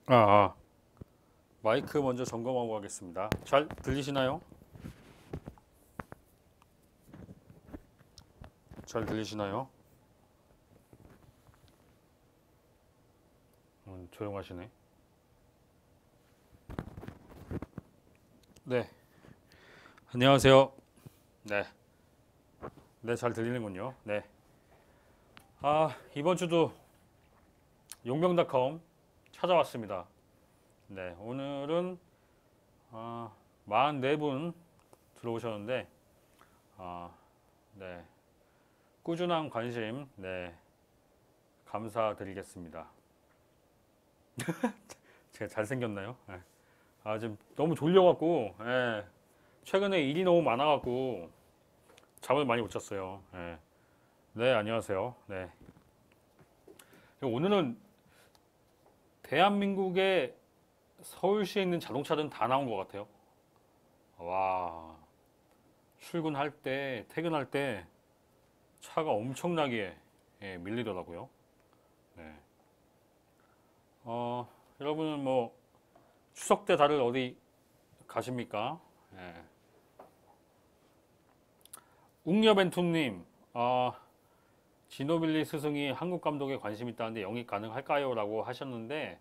아, 아. 마이크 먼저 점검하고 가겠습니다. 잘 들리시나요? 잘 들리시나요? 조용하시네. 네, 안녕하세요. 네, 네, 잘 들리는군요. 네. 이번 주도 용병닷컴 찾아왔습니다. 네, 오늘은 44분 들어오셨는데, 아, 네, 꾸준한 관심, 네, 감사드리겠습니다. 제가 잘생겼나요? 네. 지금 너무 졸려갖고, 예, 최근에 일이 너무 많아갖고, 잠을 많이 못 잤어요. 예. 네, 안녕하세요. 네. 오늘은 대한민국의 서울시에 있는 자동차들은 다 나온 것 같아요. 와, 출근할 때, 퇴근할 때 차가 엄청나게 밀리더라고요. 네. 여러분은 뭐 추석 때 다들 어디 가십니까? 예. 웅녀벤투님, 지노빌리 스승이 한국 감독에 관심 있다는데 영입 가능할까요? 라고 하셨는데,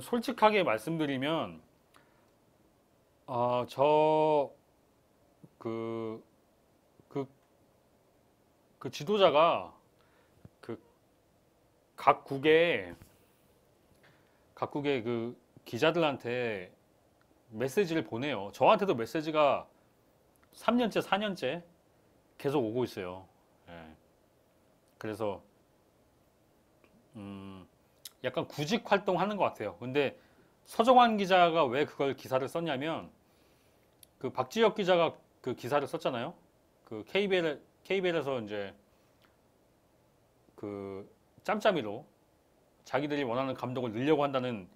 솔직하게 말씀드리면, 저, 그, 그, 그 지도자가 그 각국의, 각국의 그 기자들한테 메시지를 보내요. 저한테도 메시지가 3년째, 4년째 계속 오고 있어요. 예. 그래서, 약간 구직 활동하는 것 같아요. 근데 서정환 기자가 왜 그걸 기사를 썼냐면, 그 박지혁 기자가 그 기사를 썼잖아요. 그 KBL에서 이제 그 짬짬이로 자기들이 원하는 감독을 넣으려고 한다는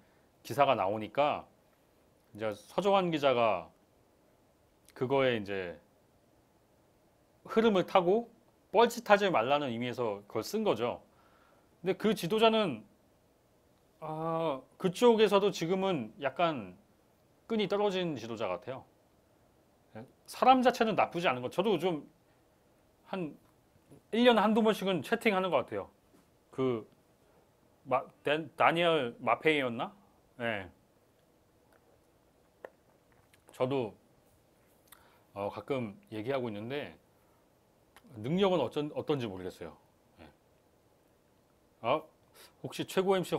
기사가 나오니까 이제 서정환 기자가 그거에 이제 흐름을 타고 뻘짓하지 말라는 의미에서 그걸 쓴 거죠. 근데 그 지도자는 그쪽에서도 지금은 약간 끈이 떨어진 지도자 같아요. 사람 자체는 나쁘지 않은 것. 저도 좀 한 1년에 한두 번씩은 채팅하는 것 같아요. 그 다니엘 마페이였나? 네. 저도 가끔 얘기하고 있는데 능력은 어떤지 모르겠어요. 네. 아, 혹시 최고 MC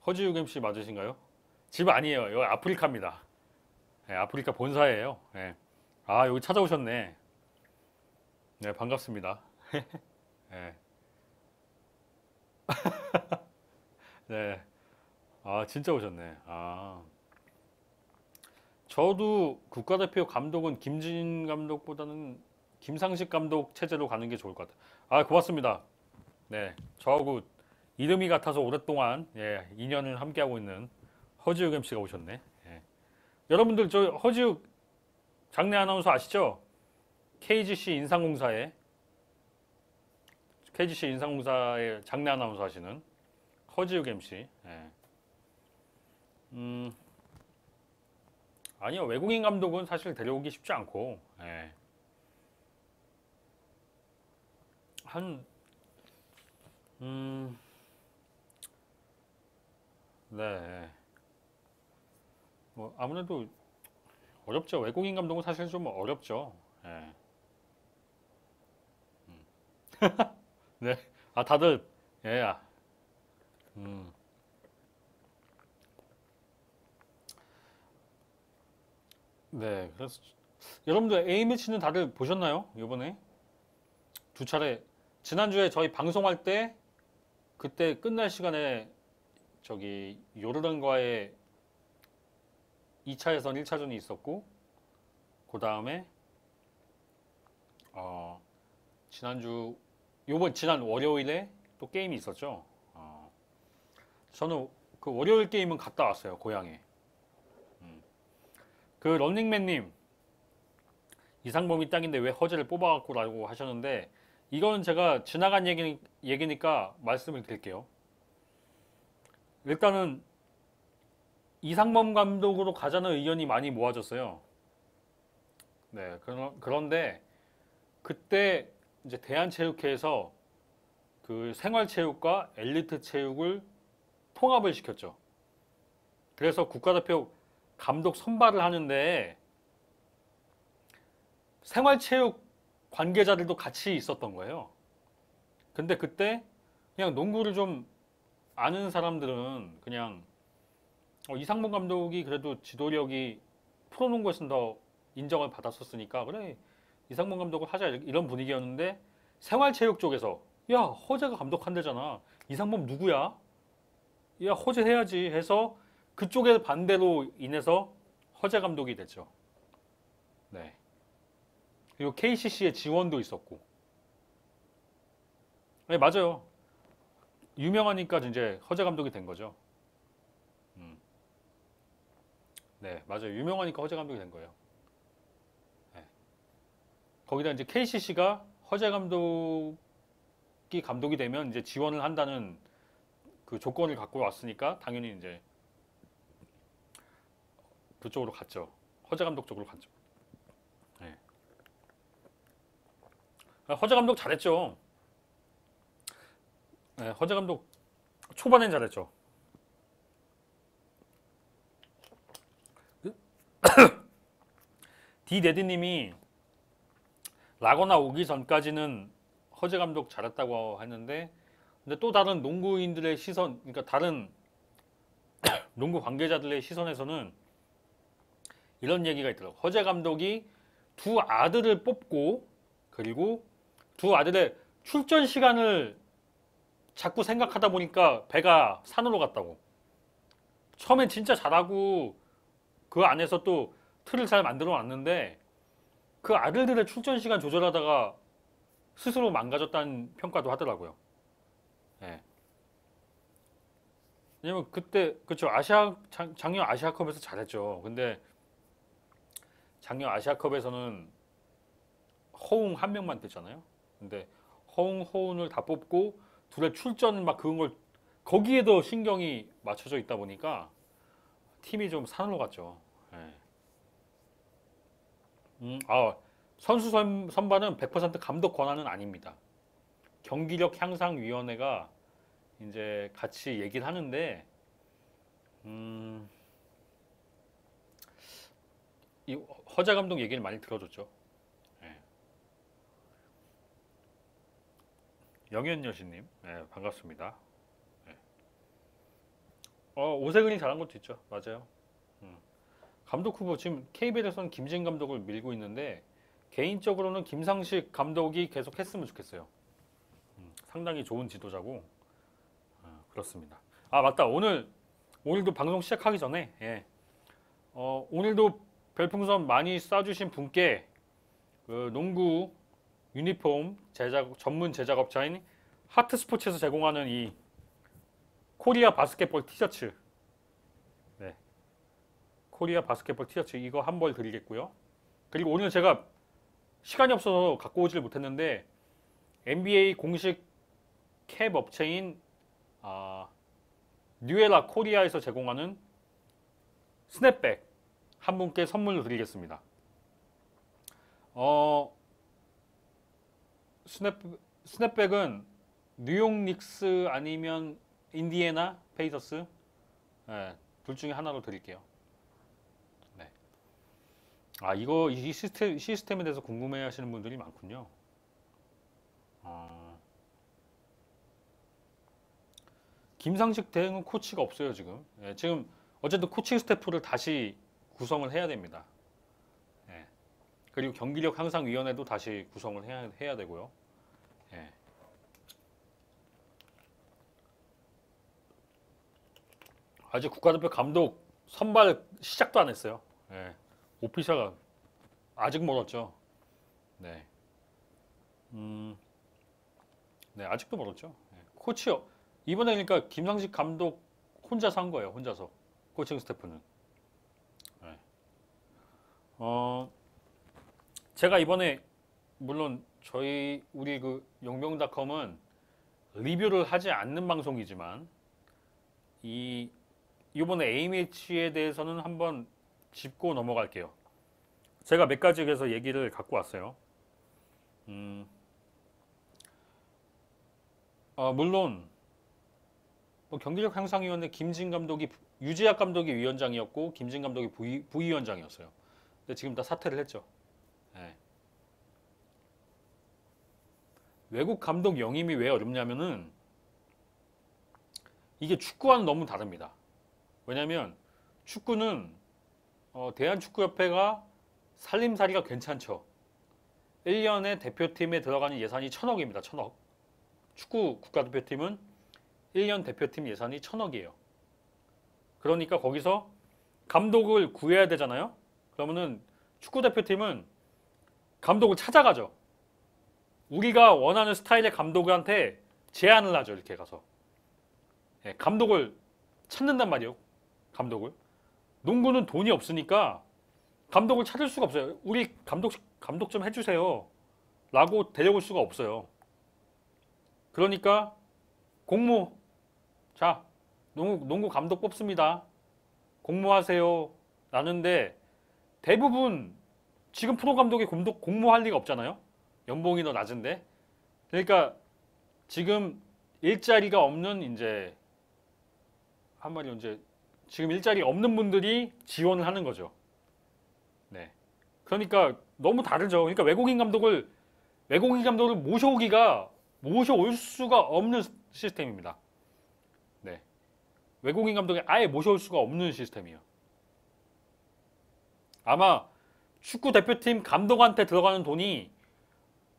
허지욱 MC 맞으신가요? 집 아니에요. 여기 아프리카입니다. 네, 아프리카 본사예요. 네. 여기 찾아오셨네. 네, 반갑습니다. 네. 네. 진짜 오셨네. 저도 국가대표 감독은 김진 감독보다는 김상식 감독 체제로 가는 게 좋을 것 같아요. 고맙습니다. 네. 저하고 이름이 같아서 오랫동안 2년을 함께하고 있는 허지욱 MC가 오셨네. 예. 여러분들 저 허지욱 장내 아나운서 아시죠? KGC 인상공사의 KGC 인상공사의 장내 아나운서 하시는 허지욱 MC. 예. 음, 아니요. 외국인 감독은 사실 데려오기 쉽지 않고 한 음, 네. 뭐 아무래도 어렵죠. 외국인 감독은 사실 좀 어렵죠. 예. 네. 다들 예. 음, 네. 그래서 여러분들 A매치는 다들 보셨나요? 이번에 두 차례 지난주에 저희 방송할 때 그때 끝날 시간에 저기 요르단과의 2차 예선 1차전이 있었고 그 다음에 지난주 지난 월요일에 또 게임이 있었죠. 저는 그 월요일 게임은 갔다 왔어요. 고향에. 그 런닝맨님 이상범이 딱인데 왜 허재를 뽑아갖고라고 하셨는데 이건 제가 지나간 얘기니까 말씀을 드릴게요. 일단은 이상범 감독으로 가자는 의견이 많이 모아졌어요. 네, 그런데 그때 이제 대한체육회에서 그 생활체육과 엘리트 체육을 통합을 시켰죠. 그래서 국가대표 감독 선발을 하는데 생활체육 관계자들도 같이 있었던 거예요. 근데 그때 그냥 농구를 좀 아는 사람들은 그냥 이상문 감독이 그래도 지도력이 프로농구에서는 더 인정을 받았었으니까 그래 이상문 감독을 하자 이런 분위기였는데 생활체육 쪽에서 야 허재가 감독한대잖아 이상범 누구야? 야 허재 해야지 해서 그쪽에 반대로 인해서 허재 감독이 됐죠. 네. 그리고 KCC의 지원도 있었고. 네 맞아요. 유명하니까 이제 허재 감독이 된 거죠. 네 맞아요. 유명하니까 허재 감독이 된 거예요. 네. 거기다 이제 KCC가 허재 감독이 되면 이제 지원을 한다는 그 조건을 갖고 왔으니까 당연히 이제 그쪽으로 갔죠. 허재 감독 쪽으로 갔죠. 네. 허재 감독 잘했죠. 네, 허재 감독 초반엔 잘했죠. 디데드님이 라거나 오기 전까지는 허재 감독 잘했다고 했는데 근데 또 다른 농구인들의 시선, 그러니까 다른 농구 관계자들의 시선에서는 이런 얘기가 있더라고요. 허재 감독이 두 아들을 뽑고 그리고 두 아들의 출전 시간을 자꾸 생각하다 보니까 배가 산으로 갔다고. 처음엔 진짜 잘하고 그 안에서 또 틀을 잘 만들어 놨는데 그 아들들의 출전 시간 조절하다가 스스로 망가졌다는 평가도 하더라고요. 예. 왜냐면 그때 그쵸 작년 아시아컵에서 잘했죠. 근데 작년 아시아컵에서는 허웅 한 명만 됐잖아요. 근데 허웅을 다 뽑고 둘의 출전 막 그런 걸 거기에도 신경이 맞춰져 있다 보니까 팀이 좀 산으로 갔죠. 예. 선수 선발은 100% 감독 권한은 아닙니다. 경기력 향상위원회가 이제 같이 얘기를 하는데, 이 허재 감독 얘기를 많이 들어줬죠. 예. 영현 여신님, 예, 반갑습니다. 예. 오세근이 잘한 것도 있죠. 맞아요. 감독 후보 지금 KBL에서는 김진 감독을 밀고 있는데 개인적으로는 김상식 감독이 계속 했으면 좋겠어요. 상당히 좋은 지도자고 그렇습니다. 아 맞다 오늘도 방송 시작하기 전에 예. 오늘도 별풍선 많이 쏴주신 분께 그 농구 유니폼 제작 전문 제작업자인 하트스포츠에서 제공하는 이 코리아 바스켓볼 티셔츠 네. 코리아 바스켓볼 티셔츠 이거 한 벌 드리겠고요. 그리고 오늘 제가 시간이 없어서 갖고 오질 못했는데 NBA 공식 캡 업체인 뉴에라 코리아에서 제공하는 스냅백 한 분께 선물로 드리겠습니다. 스냅백은 뉴욕 닉스 아니면 인디애나 페이서스 네, 둘 중에 하나로 드릴게요. 네. 이거 이 시스템에 대해서 궁금해 하시는 분들이 많군요. 김상식 대행은 코치가 없어요 지금. 예, 지금 어쨌든 코칭 스태프를 다시 구성을 해야 됩니다. 예. 그리고 경기력 향상 위원회도 다시 구성을 해야 되고요. 예. 아직 국가대표 감독 선발 시작도 안 했어요. 예. 오피셜 아직 멀었죠. 네. 네 아직도 멀었죠. 예. 코치요. 이번에 그러니까 김상식 감독 혼자서 한 거예요. 혼자서 코칭 스태프는. 네. 제가 이번에 물론 우리 그 용병닷컴은 리뷰를 하지 않는 방송이지만 이번에 A매치에 대해서는 한번 짚고 넘어갈게요. 제가 몇 가지 그래서 얘기를 갖고 왔어요. 물론 뭐 경기력 향상위원회 김진 감독이 유재학 감독이 위원장이었고 김진 감독이 부위원장이었어요. 근데 지금 다 사퇴를 했죠. 네. 외국 감독 영임이 왜 어렵냐면은 이게 축구와는 너무 다릅니다. 왜냐면 축구는 대한축구협회가 살림살이가 괜찮죠. 1년에 대표팀에 들어가는 예산이 1,000억입니다. 1,000억. 축구 국가대표팀은 1년 대표팀 예산이 1,000억이에요. 그러니까 거기서 감독을 구해야 되잖아요. 그러면은 축구대표팀은 감독을 찾아가죠. 우리가 원하는 스타일의 감독한테 제안을 하죠. 이렇게 가서. 예, 감독을 찾는단 말이에요. 감독을. 농구는 돈이 없으니까 감독을 찾을 수가 없어요. 우리 감독 좀 해주세요. 라고 데려올 수가 없어요. 그러니까 공모. 자, 농구 감독 뽑습니다. 공모하세요. 라는데 대부분 지금 프로 감독이 공모할 리가 없잖아요. 연봉이 더 낮은데. 그러니까 지금 일자리가 없는 이제 한마디로 이제 지금 일자리 없는 분들이 지원을 하는 거죠. 네. 그러니까 너무 다르죠. 그러니까 외국인 감독을 모셔올 수가 없는 시스템입니다. 네. 외국인 감독이 아예 모셔올 수가 없는 시스템이에요. 아마 축구 대표팀 감독한테 들어가는 돈이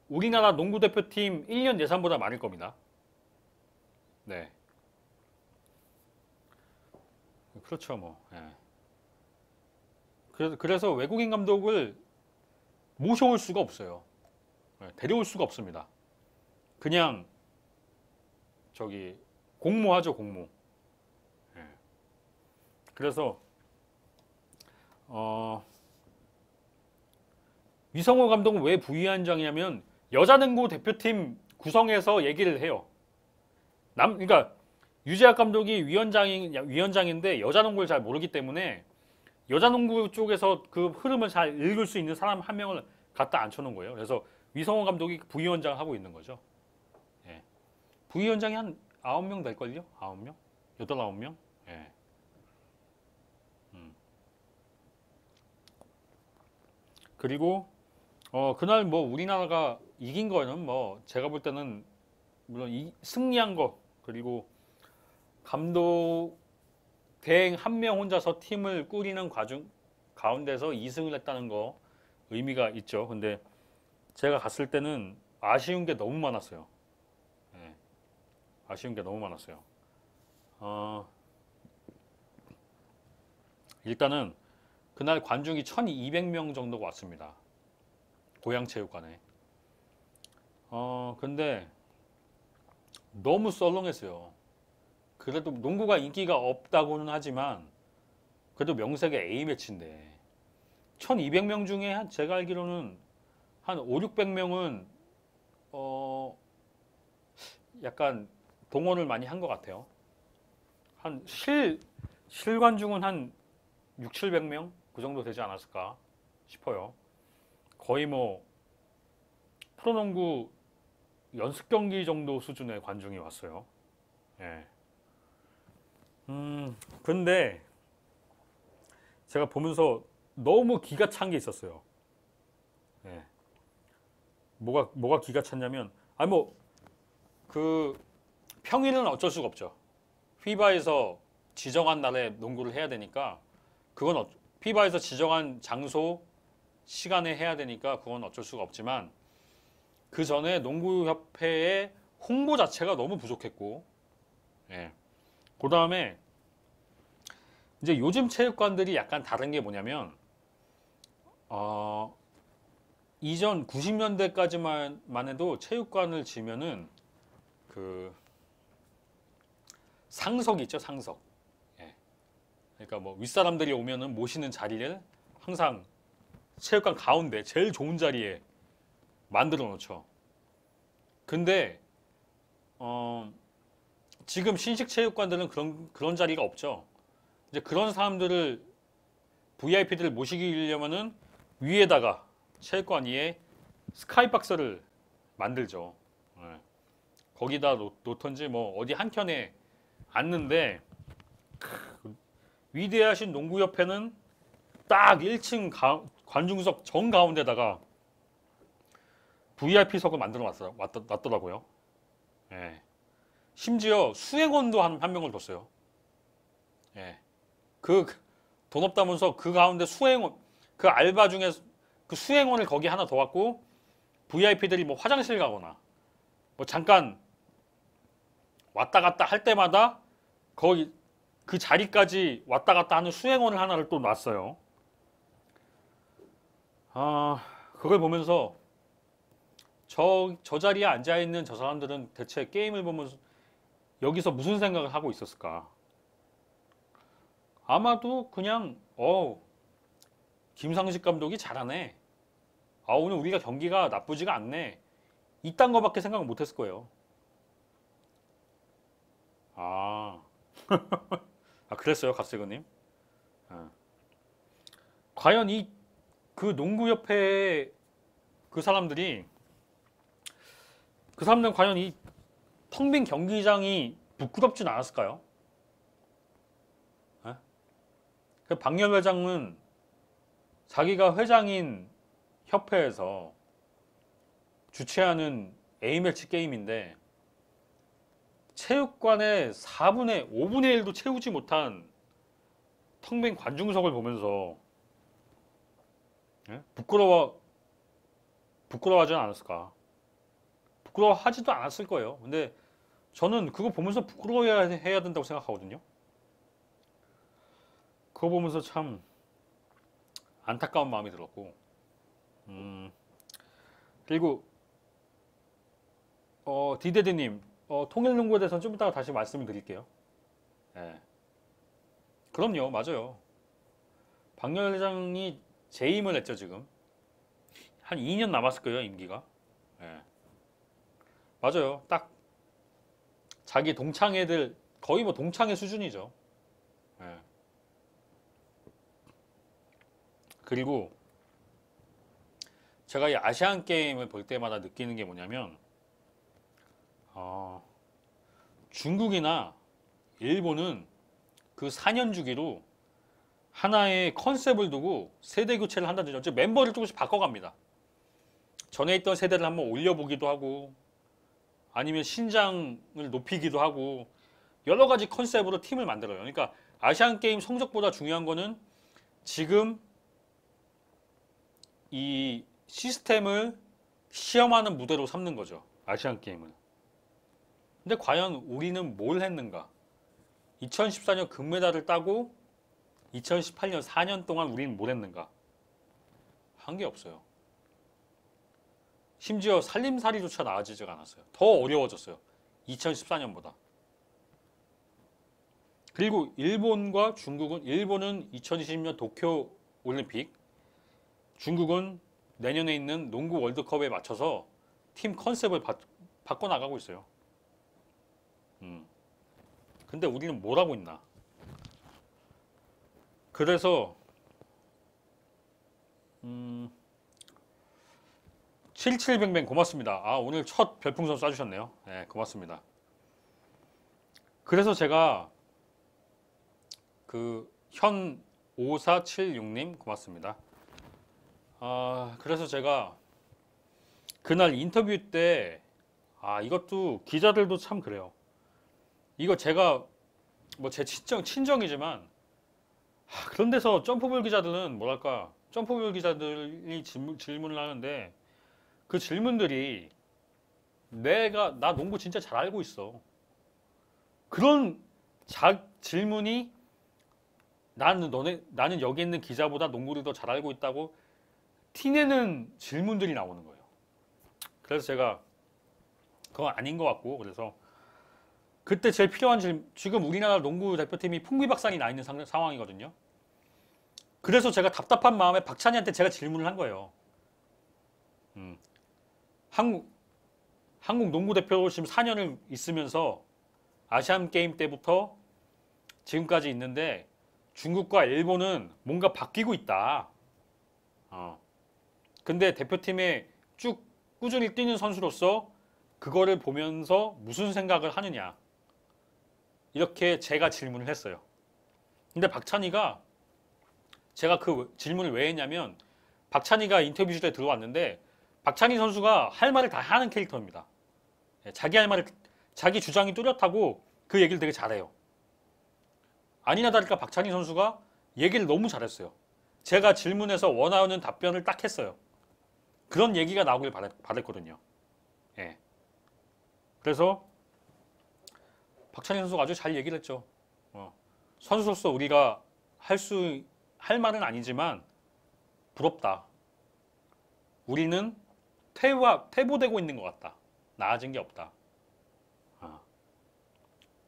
우리나라 농구 대표팀 1년 예산보다 많을 겁니다. 네. 그렇죠, 뭐. 예. 그래서 외국인 감독을 모셔올 수가 없어요. 예, 데려올 수가 없습니다. 그냥 공모하죠, 공모. 예. 그래서 위성호 감독은 왜 부위원장이냐면 여자농구 대표팀 구성해서 얘기를 해요. 그러니까 유재학 감독이 위원장인데 여자농구를 잘 모르기 때문에 여자농구 쪽에서 그 흐름을 잘 읽을 수 있는 사람 한 명을 갖다 앉혀놓은 거예요. 그래서 위성호 감독이 부위원장을 하고 있는 거죠. 예. 부위원장이 한 9명 될걸요? 9명? 8, 9명? 예. 그리고 그날 뭐 우리나라가 이긴 거는 뭐 제가 볼 때는 물론 승리한 거, 그리고 감독 대행 한 명 혼자서 팀을 꾸리는 가운데서 2승을 했다는 거 의미가 있죠. 근데 제가 갔을 때는 아쉬운 게 너무 많았어요. 네. 아쉬운 게 너무 많았어요. 일단은 그날 관중이 1,200명 정도가 왔습니다. 고양체육관에. 근데 너무 썰렁했어요. 그래도 농구가 인기가 없다고는 하지만 그래도 명색의 A매치인데 1,200명 중에 제가 알기로는 한 5, 600명은 약간 동원을 많이 한 것 같아요. 한 실관중은 한 6, 700명 그 정도 되지 않았을까 싶어요. 거의 뭐 프로농구 연습 경기 정도 수준의 관중이 왔어요. 예. 근데 제가 보면서 너무 기가 찬 게 있었어요. 예. 뭐가 기가 찼냐면, 그 평일은 어쩔 수가 없죠. 피바에서 지정한 날에 농구를 해야 되니까 그건 피바에서 지정한 장소, 시간에 해야 되니까 그건 어쩔 수가 없지만 그 전에 농구협회의 홍보 자체가 너무 부족했고, 예. 그 다음에 이제 요즘 체육관들이 약간 다른 게 뭐냐면 이전 90년대까지만 해도 체육관을 지면은 그 상석이 있죠, 상석. 예. 그러니까 뭐 윗사람들이 오면은 모시는 자리를 항상 체육관 가운데 제일 좋은 자리에 만들어 놓죠. 근데 지금 신식 체육관들은 그런 자리가 없죠. 이제 그런 사람들을 VIP들을 모시려면은 위에다가 체육관 위에 스카이박스를 만들죠. 예. 거기다 놓던지 뭐 어디 한켠에 앉는데 위대하신 농구협회는 딱 1층 관중석 정 가운데다가 VIP석을 만들어 놨더라고요. 예. 심지어 수행원도 한 명을 뒀어요. 예. 돈 없다면서 그 가운데 수행원, 그 알바 중에 그 수행원을 거기 하나 더 갖고 VIP들이 뭐 화장실 가거나 뭐 잠깐 왔다 갔다 할 때마다 거기 그 자리까지 왔다 갔다 하는 수행원을 하나를 또 놨어요. 그걸 보면서 저 자리에 앉아있는 저 사람들은 대체 게임을 보면서 여기서 무슨 생각을 하고 있었을까? 아마도 그냥 김상식 감독이 잘하네. 오늘 우리가 경기가 나쁘지가 않네. 이딴 거밖에 생각 못했을 거예요. 그랬어요, 갓세그님. 과연 그 농구협회 그 사람들은 과연 이 텅 빈 경기장이 부끄럽진 않았을까요? 그 박열 회장은 자기가 회장인 협회에서 주최하는 A매치 게임인데 체육관의 5분의 1도 채우지 못한 텅 빈 관중석을 보면서 부끄러워하지 않았을까? 부끄러워하지도 않았을 거예요. 근데 저는 그거 보면서 부끄러워해야 된다고 생각하거든요. 그거 보면서 참 안타까운 마음이 들었고, 그리고 디데드님, 통일농구에 대해서는 좀 이따가 다시 말씀을 드릴게요. 네. 그럼요, 맞아요. 박열 회장이 재임을 했죠, 지금. 한 2년 남았을 거예요, 임기가. 네. 맞아요. 딱 자기 동창회들 거의 뭐 동창회 수준이죠. 네. 그리고 제가 이 아시안 게임을 볼 때마다 느끼는 게 뭐냐면 중국이나 일본은 그 4년 주기로 하나의 컨셉을 두고 세대 교체를 한다든지 어째 멤버를 조금씩 바꿔갑니다. 전에 있던 세대를 한번 올려보기도 하고 아니면 신장을 높이기도 하고 여러 가지 컨셉으로 팀을 만들어요. 그러니까 아시안 게임 성적보다 중요한 거는 지금 이 시스템을 시험하는 무대로 삼는 거죠. 아시안 게임을. 근데 과연 우리는 뭘 했는가? 2014년 금메달을 따고 2018년 4년 동안 우리는 뭘 했는가? 한 게 없어요. 심지어 살림살이조차 나아지지가 않았어요. 더 어려워졌어요. 2014년보다. 그리고 일본과 중국은 일본은 2020년 도쿄 올림픽, 중국은 내년에 있는 농구 월드컵에 맞춰서 팀 컨셉을 바꿔나가고 있어요. 근데 우리는 뭘 하고 있나? 그래서 7700뱅 고맙습니다. 오늘 첫 별풍선 쏴주셨네요. 네, 고맙습니다. 그래서 제가 현 5476님 고맙습니다. 그래서 제가 그날 인터뷰 때 이것도 기자들도 참 그래요. 이거 제가 뭐 제 친정이지만 그런 데서 점프볼 기자들은 뭐랄까 점프볼 기자들이 질문을 하는데 그 질문들이 나 농구 진짜 잘 알고 있어. 그런 질문이 나는 여기 있는 기자보다 농구를 더 잘 알고 있다고 티내는 질문들이 나오는 거예요. 그래서 제가 그건 아닌 것 같고 그래서 그때 제일 필요한 지금 우리나라 농구 대표팀이 풍비박산이 나 있는 상황이거든요. 그래서 제가 답답한 마음에 박찬희한테 제가 질문을 한 거예요. 한국 농구 대표 지금 4년을 있으면서 아시안 게임 때부터 지금까지 있는데 중국과 일본은 뭔가 바뀌고 있다. 근데 대표팀에 쭉 꾸준히 뛰는 선수로서 그거를 보면서 무슨 생각을 하느냐. 이렇게 제가 질문을 했어요. 근데 박찬희가 제가 그 질문을 왜 했냐면 박찬희가 인터뷰실에 들어왔는데 박찬희 선수가 할 말을 다 하는 캐릭터입니다. 자기 할 말을 자기 주장이 뚜렷하고 그 얘기를 되게 잘해요. 아니나 다를까 박찬희 선수가 얘기를 너무 잘했어요. 제가 질문해서 원하는 답변을 딱 했어요. 그런 얘기가 나오길 바랬거든요. 예. 그래서 박찬희 선수가 아주 잘 얘기를 했죠. 선수로서 우리가 할 말은 아니지만 부럽다. 우리는 퇴보되고 있는 것 같다. 나아진 게 없다.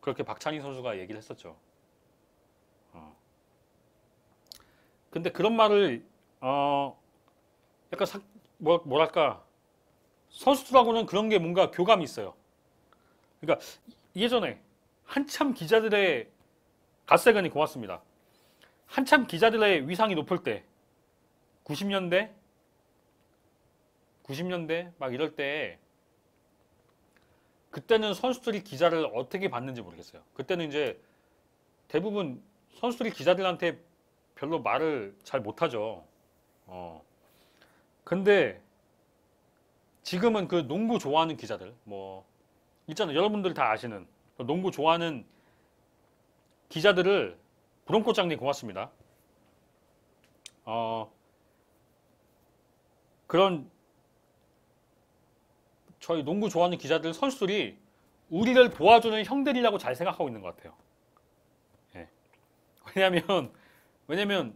그렇게 박찬희 선수가 얘기를 했었죠. 근데 그런 말을 약간 뭐랄까 선수들하고는 그런 게 뭔가 교감이 있어요. 그러니까 예전에 한참 기자들의 갓세간이 고맙습니다. 한참 기자들의 위상이 높을 때 90년대 막 이럴 때 그때는 선수들이 기자를 어떻게 받는지 모르겠어요. 그때는 이제 대부분 선수들이 기자들한테 별로 말을 잘 못하죠. 근데 지금은 그 농구 좋아하는 기자들 뭐 있잖아요. 여러분들 다 아시는 농구 좋아하는 기자들을 브론코장님 고맙습니다. 그런 저희 농구 좋아하는 기자들 선수들이 우리를 도와주는 형들이라고 잘 생각하고 있는 것 같아요. 예. 왜냐면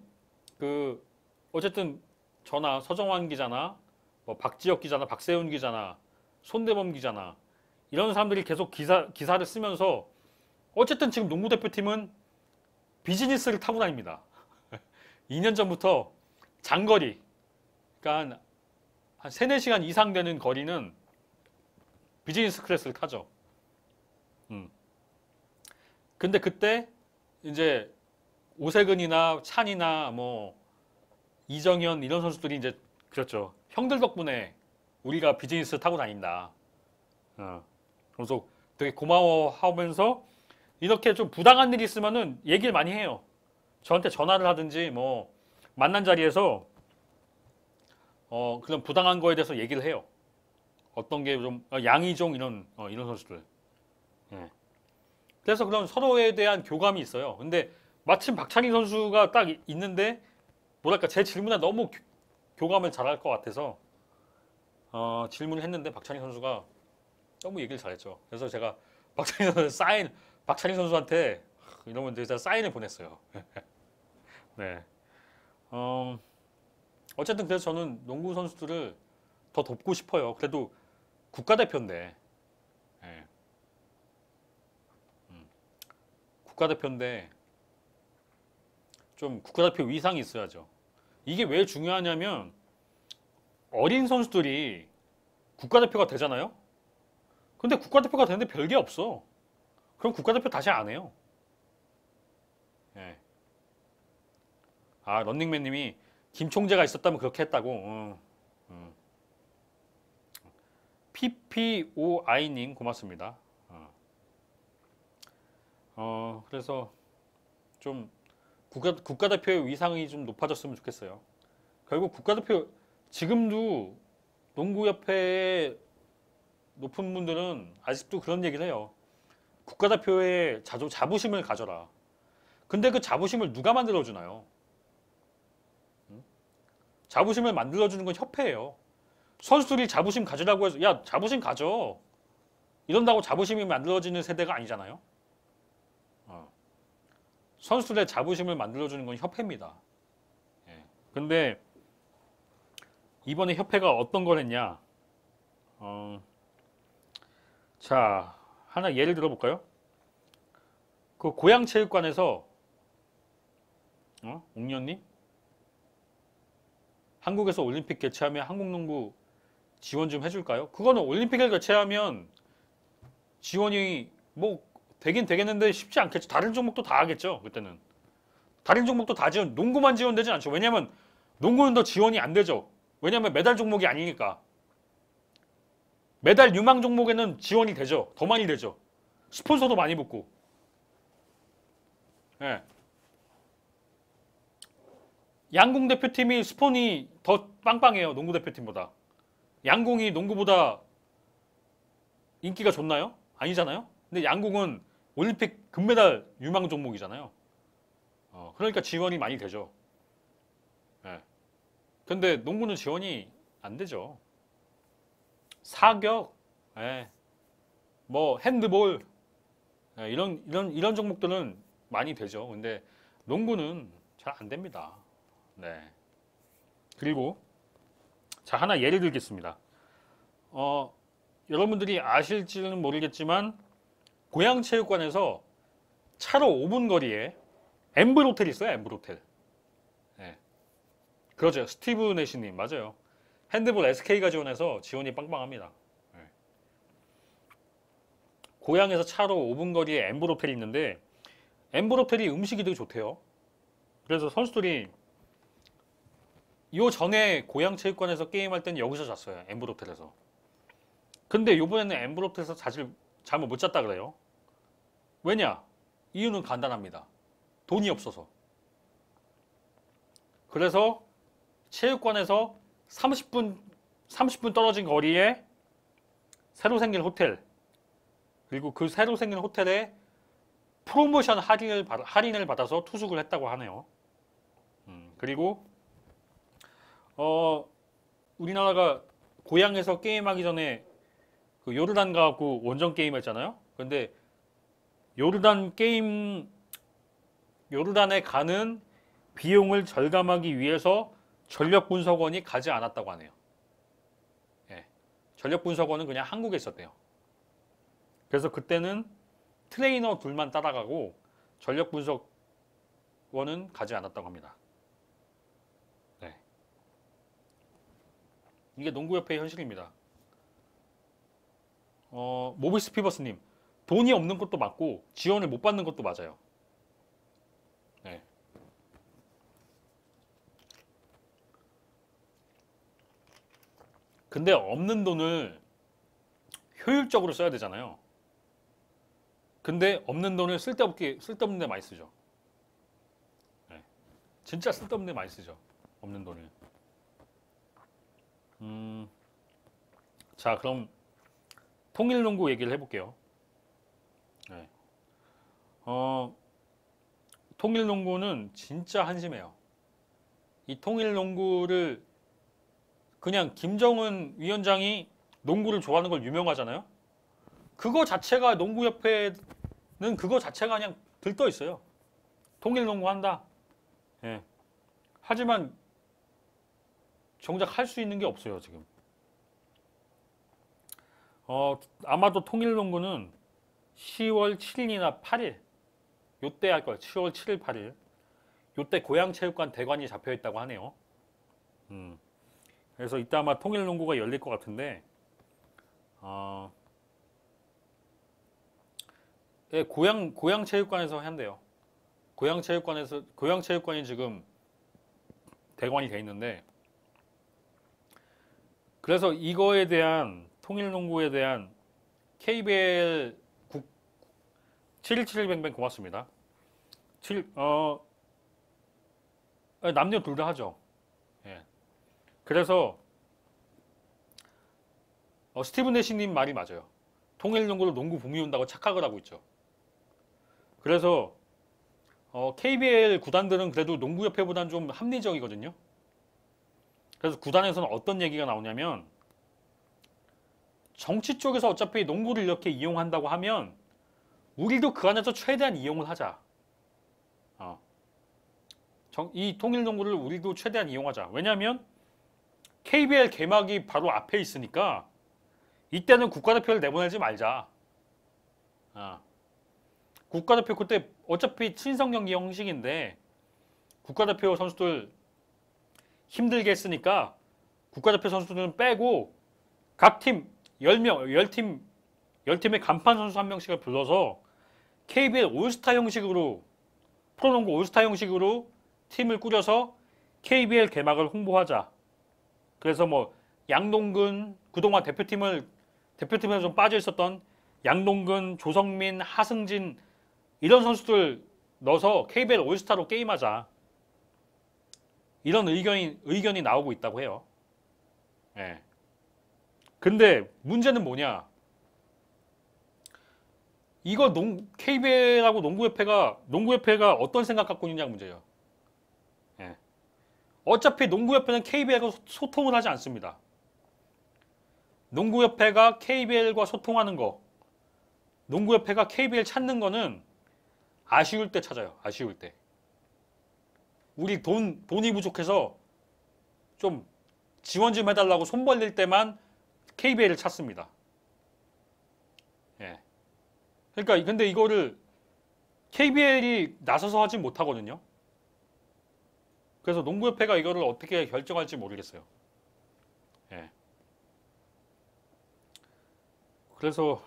그 어쨌든 저나 서정환 기자나 뭐 박지혁 기자나 박세훈 기자나 손대범 기자나 이런 사람들이 계속 기사를 쓰면서 어쨌든 지금 농구 대표팀은 비즈니스를 타고 다닙니다. 2년 전부터 장거리 그러니까 한 3, 4시간 이상 되는 거리는 비즈니스 클래스를 타죠. 근데 그때 이제 오세근이나 찬이나 뭐 이정현 이런 선수들이 이제 그렇죠. 형들 덕분에 우리가 비즈니스 타고 다닌다. 그래서 되게 고마워하면서 이렇게 좀 부당한 일이 있으면은 얘기를 많이 해요. 저한테 전화를 하든지 뭐 만난 자리에서 그런 부당한 거에 대해서 얘기를 해요. 어떤 게 좀 양의종 이런 선수들. 예. 그래서 그런 서로에 대한 교감이 있어요. 근데 마침 박찬희 선수가 딱 있는데 뭐랄까 제 질문에 너무 교감을 잘할 것 같아서 질문을 했는데 박찬희 선수가 너무 얘기를 잘했죠. 그래서 제가 박찬희 선수한테 이러면 제가 사인을 보냈어요. 네. 어쨌든 그래서 저는 농구 선수들을 더 돕고 싶어요. 그래도 국가대표인데, 예. 국가대표인데 좀 국가대표 위상이 있어야죠. 이게 왜 중요하냐면 어린 선수들이 국가대표가 되잖아요. 근데 국가대표가 되는데 별게 없어. 그럼 국가대표 다시 안 해요. 예. 런닝맨님이 김총재가 있었다면 그렇게 했다고. PPOI님 고맙습니다. 그래서 좀 국가대표의 위상이 좀 높아졌으면 좋겠어요. 결국 국가대표 지금도 농구협회의 높은 분들은 아직도 그런 얘기를 해요. 국가대표의 자부심을 가져라. 근데 그 자부심을 누가 만들어주나요? 자부심을 만들어주는 건 협회예요. 선수들이 자부심 가지라고 해서 야 자부심 가져 이런다고 자부심이 만들어지는 세대가 아니잖아요. 선수들의 자부심을 만들어주는 건 협회입니다. 예. 근데 이번에 협회가 어떤 걸 했냐? 자 하나 예를 들어볼까요? 그 고양체육관에서 옥년님 한국에서 올림픽 개최하면 한국농구 지원 좀 해줄까요? 그거는 올림픽을 개최하면 지원이 뭐 되긴 되겠는데 쉽지 않겠죠. 다른 종목도 다 하겠죠. 그때는. 다른 종목도 다 농구만 지원되진 않죠. 왜냐면 농구는 더 지원이 안 되죠. 왜냐면 메달 종목이 아니니까. 메달 유망 종목에는 지원이 되죠. 더 많이 되죠. 스폰서도 많이 붙고. 예. 양궁 대표팀이 스폰이 더 빵빵해요. 농구 대표팀보다. 양궁이 농구보다 인기가 좋나요? 아니잖아요. 근데 양궁은 올림픽 금메달 유망 종목이잖아요. 그러니까 지원이 많이 되죠. 예. 근데 농구는 지원이 안 되죠. 사격, 예. 뭐 핸드볼, 예. 이런 종목들은 많이 되죠. 근데 농구는 잘 안 됩니다. 네. 그리고 자, 하나 예를 들겠습니다. 여러분들이 아실지는 모르겠지만 고양체육관에서 차로 5분 거리에 엠블호텔 있어요. 엠블호텔. 네. 그러죠. 스티브 내시님 맞아요. 핸드볼 SK가 지원해서 지원이 빵빵합니다. 네. 고양에서 차로 5분 거리에 엠블호텔이 있는데 엠블호텔이 음식이 되게 좋대요. 그래서 선수들이 요 전에 고양체육관에서 게임할 때는 여기서 잤어요. 엠블호텔에서. 근데 요번에는 엠블호텔에서 잠을 못 잤다 그래요. 왜냐? 이유는 간단합니다. 돈이 없어서. 그래서 체육관에서 30분 떨어진 거리에 새로 생긴 호텔, 그리고 그 새로 생긴 호텔에 프로모션 할인을 받아서 투숙을 했다고 하네요. 그리고 우리나라가 고향에서 게임하기 전에 그 요르단 가고 원정 게임 했잖아요. 근데 요르단에 가는 비용을 절감하기 위해서 전력분석원이 가지 않았다고 하네요. 예. 전력분석원은 그냥 한국에 있었대요. 그래서 그때는 트레이너 둘만 따라가고 전력분석원은 가지 않았다고 합니다. 네. 이게 농구협회의 현실입니다. 모비스 피버스님, 돈이 없는 것도 맞고 지원을 못 받는 것도 맞아요. 네. 근데 없는 돈을 효율적으로 써야 되잖아요. 근데 없는 돈을 쓸데없는 데 많이 쓰죠. 네. 진짜 쓸데없는 데 많이 쓰죠. 없는 돈을. 자, 그럼 통일농구 얘기를 해볼게요. 네. 통일농구는 진짜 한심해요. 이 통일농구를 그냥 김정은 위원장이 농구를 좋아하는 걸 유명하잖아요. 그거 자체가 농구협회는 그거 자체가 그냥 들떠 있어요. 통일농구 한다. 예. 하지만 정작 할 수 있는 게 없어요 지금. 아마도 통일농구는 10월 7일이나 8일 요때 할 거예요. 10월 7일, 8일 요때 고양체육관 대관이 잡혀 있다고 하네요. 그래서 이따 아마 통일농구가 열릴 것 같은데 예, 고양체육관에서 한대요. 고양체육관이 지금 대관이 돼 있는데 그래서 이거에 대한 통일농구에 대한 KBL 7171뱅뱅 고맙습니다. 남녀 둘 다 하죠. 예. 그래서 스티븐 내시님 말이 맞아요. 통일농구로 농구 붐이 온다고 착각을 하고 있죠. 그래서 KBL 구단들은 그래도 농구협회보다는 좀 합리적이거든요. 그래서 구단에서는 어떤 얘기가 나오냐면 정치 쪽에서 어차피 농구를 이렇게 이용한다고 하면 우리도 그 안에서 최대한 이용을 하자. 이 통일농구를 우리도 최대한 이용하자. 왜냐하면 KBL 개막이 바로 앞에 있으니까 이때는 국가대표를 내보내지 말자. 국가대표 그때 어차피 친선 경기 형식인데 국가대표 선수들 힘들게 했으니까 국가대표 선수들은 빼고 각 팀 10명, 10팀의 간판 선수 한 명씩을 불러서 KBL 올스타 형식으로 프로농구 올스타 형식으로 팀을 꾸려서 KBL 개막을 홍보하자. 그래서 뭐 양동근 그동안 대표팀에 좀 빠져 있었던 양동근, 조성민, 하승진 이런 선수들 넣어서 KBL 올스타로 게임하자. 이런 의견이 나오고 있다고 해요. 예. 근데 문제는 뭐냐? 이거 KBL하고 농구협회가 어떤 생각 갖고 있느냐가 문제예요. 예. 어차피 농구협회는 KBL과 소통을 하지 않습니다. 농구협회가 KBL과 소통하는 거, 농구협회가 KBL 찾는 거는 아쉬울 때 찾아요. 아쉬울 때. 우리 돈이 부족해서 좀 지원 좀 해달라고 손 벌릴 때만 KBL을 찾습니다. 예. 그러니까 근데 이거를 KBL이 나서서 하지 못하거든요. 그래서 농구협회가 이거를 어떻게 결정할지 모르겠어요. 예. 그래서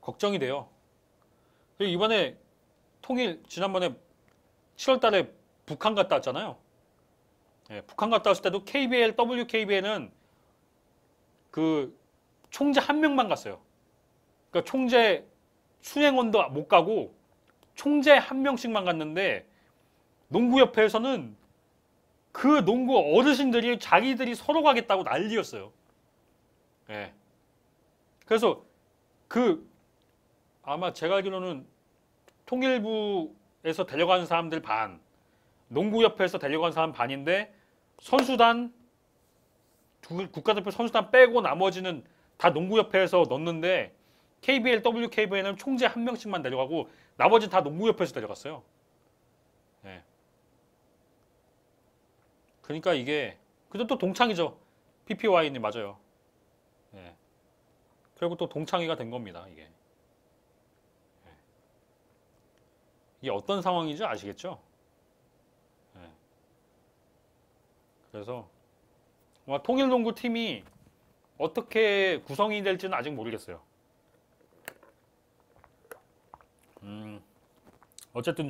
걱정이 돼요. 이번에 지난번에 7월달에 북한 갔다 왔잖아요. 예, 북한 갔다 왔을 때도 WKBL은 그 총재 한 명만 갔어요. 그러니까 총재 수행원도 못 가고 총재 한 명씩만 갔는데 농구협회에서는 그 농구 어르신들이 자기들이 서로 가겠다고 난리였어요. 예. 그래서 아마 제가 알기로는 통일부에서 데려가는 사람들 반, 농구협회에서 데려간 사람 반인데 선수단 국가대표 선수단 빼고 나머지는 다 농구협회에서 넣는데 WKBL은 총재 한 명씩만 데려가고 나머지는 다 농구협회에서 데려갔어요. 예. 그러니까 이게 그래도 또 동창이죠. PPY님 맞아요. 예. 결국 또 동창회가 된 겁니다. 이게. 예. 이게 어떤 상황인지 아시겠죠? 예. 그래서 통일농구 팀이 어떻게 구성이 될지는 아직 모르겠어요. 어쨌든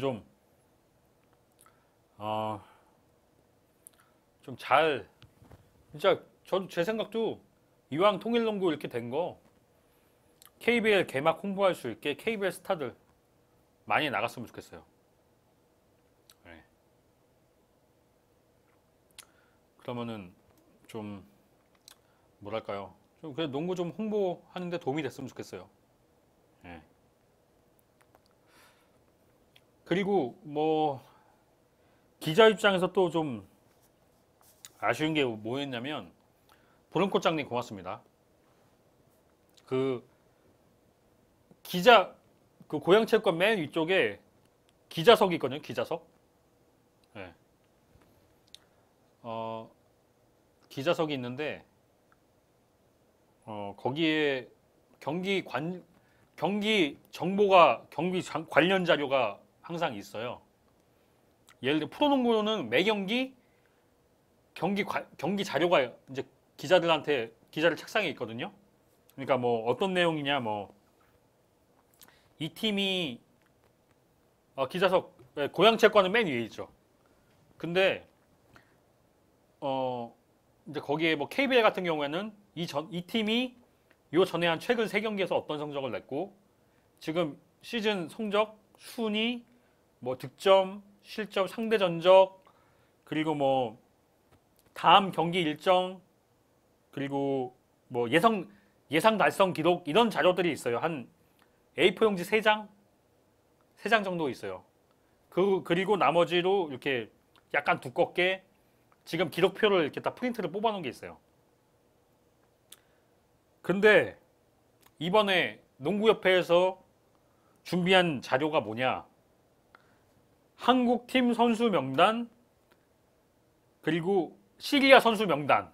진짜 제 생각도 이왕 통일농구 이렇게 된 거 KBL 개막 홍보할 수 있게 KBL 스타들 많이 나갔으면 좋겠어요. 네. 그러면은 좀 뭐랄까요? 좀 그래 농구 좀 홍보하는데 도움이 됐으면 좋겠어요. 네. 그리고 뭐 기자 입장에서 또 좀 아쉬운 게 뭐였냐면 보름꽃장님 고맙습니다. 고양체육관 맨 위쪽에 기자석이 있거든요. 기자석. 네. 기자석이 있는데 거기에 경기 정보가 경기 관련 자료가 항상 있어요. 예를 들어 프로농구는 매 경기 자료가 이제 기자들 책상에 있거든요. 그러니까 뭐 어떤 내용이냐 이 팀이 기자석 고양체육관은 맨 위에 있죠. 근데 이제 거기에 뭐 KBL 같은 경우에는 이 팀이 요 전에 한 최근 3경기에서 어떤 성적을 냈고 지금 시즌 성적, 순위, 뭐 득점, 실점, 상대 전적 그리고 뭐 다음 경기 일정 그리고 뭐 예상 달성 기록 이런 자료들이 있어요. 한 A4 용지 3장 정도 있어요. 그리고 나머지로 이렇게 약간 두껍게 지금 기록표를 이렇게 다 프린트를 뽑아 놓은 게 있어요. 근데 이번에 농구협회에서 준비한 자료가 뭐냐? 한국팀 선수 명단 그리고 시리아 선수 명단.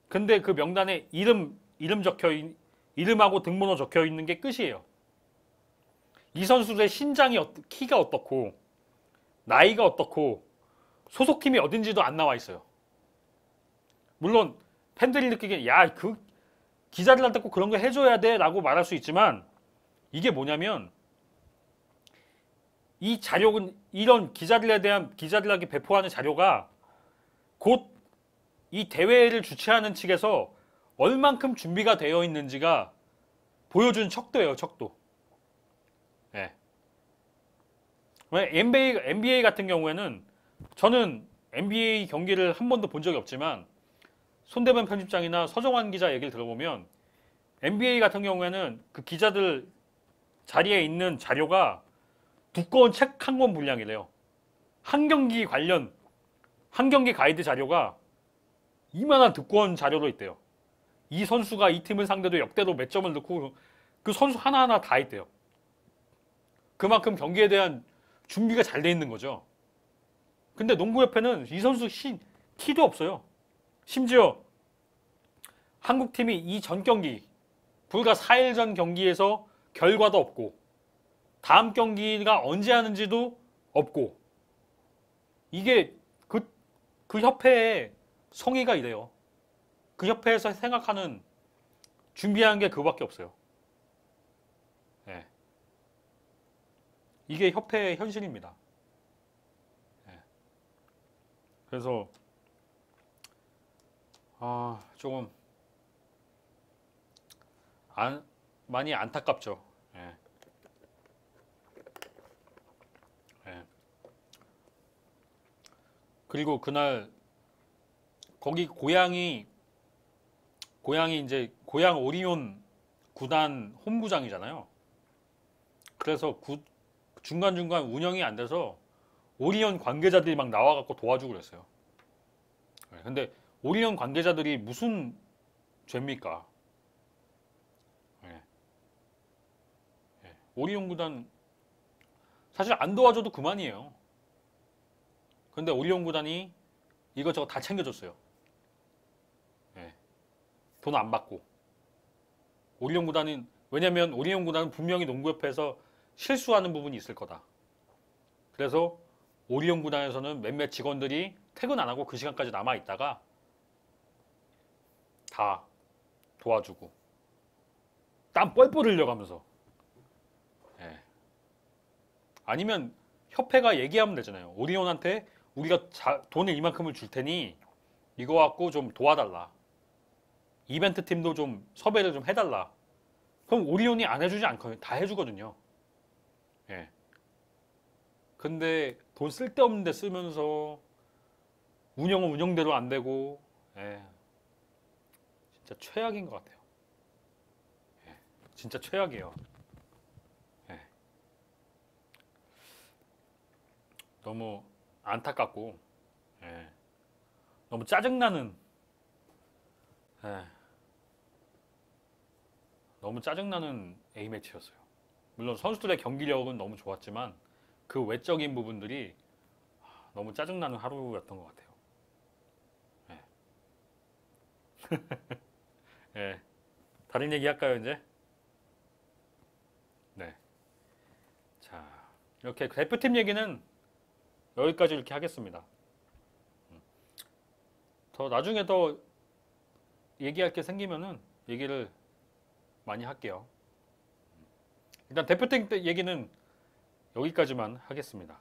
근데 그 명단에 이름하고 등번호 적혀 있는 게 끝이에요. 이 선수들의 키가 어떻고 나이가 어떻고 소속팀이 어딘지도 안 나와 있어요. 물론 팬들이 느끼기엔 야, 그 기자들한테 꼭 그런 거 해줘야 돼 라고 말할 수 있지만 이게 뭐냐면 이 자료는 이런 기자들에게 배포하는 자료가 곧 이 대회를 주최하는 측에서 얼만큼 준비가 되어 있는지가 보여준 척도예요, 척도. 예. 왜 NBA 같은 경우에는 저는 NBA 경기를 한 번도 본 적이 없지만 손대범 편집장이나 서정환 기자 얘기를 들어보면 NBA 같은 경우에는 그 기자들 자리에 있는 자료가 두꺼운 책 한 권 분량이래요. 한 경기 가이드 자료가 이만한 두꺼운 자료로 있대요. 이 선수가 이 팀을 상대로 역대로 몇 점을 넣고 그 선수 하나하나 다 있대요. 그만큼 경기에 대한 준비가 잘 돼 있는 거죠. 근데 농구협회는 이 선수 티도 없어요. 심지어 한국팀이 이 전 경기, 불과 4일 전 경기에서 결과도 없고 다음 경기가 언제 하는지도 없고 이게 그 협회의 성의가 이래요. 그 협회에서 생각하는 준비하는 게 그거밖에 없어요. 예. 이게 협회의 현실입니다. 예. 그래서 조금 많이 안타깝죠. 예. 예. 그리고 그날 거기 고향이 이제 고향 오리온 구단 홈구장이잖아요. 그래서 중간중간 운영이 안 돼서 오리온 관계자들이 막 나와갖고 도와주고 그랬어요. 근데 오리온 관계자들이 무슨 죄입니까? 오리온 구단 사실 안 도와줘도 그만이에요. 근데 오리온 구단이 이것저것 다 챙겨줬어요. 돈 안 받고. 오리온 구단은 왜냐면 오리온 구단은 분명히 농구협회에서 실수하는 부분이 있을 거다. 그래서 오리온 구단에서는 몇몇 직원들이 퇴근 안 하고 그 시간까지 남아 있다가 다 도와주고 땀 뻘뻘 흘려가면서. 아니면 협회가 얘기하면 되잖아요. 오리온한테 우리가 돈을 이만큼을 줄 테니 이거 갖고 좀 도와달라. 이벤트 팀도 좀 섭외를 좀 해달라. 그럼 오리온이 안 해주지 않거든요. 다 해주거든요. 예. 근데 돈 쓸데없는 데 쓰면서 운영은 운영대로 안 되고, 진짜 최악인 것 같아요. 진짜 최악이에요. 너무 안타깝고, 너무 짜증나는, 너무 짜증나는 A매치였어요. 물론 선수들의 경기력은 너무 좋았지만 그 외적인 부분들이 너무 짜증나는 하루였던 것 같아요. 다른 얘기 할까요, 이제? 네. 자, 이렇게 대표팀 얘기는 여기까지 이렇게 하겠습니다. 나중에 더 얘기할 게 생기면은 얘기를 많이 할게요. 일단 대표팀 얘기는 여기까지만 하겠습니다.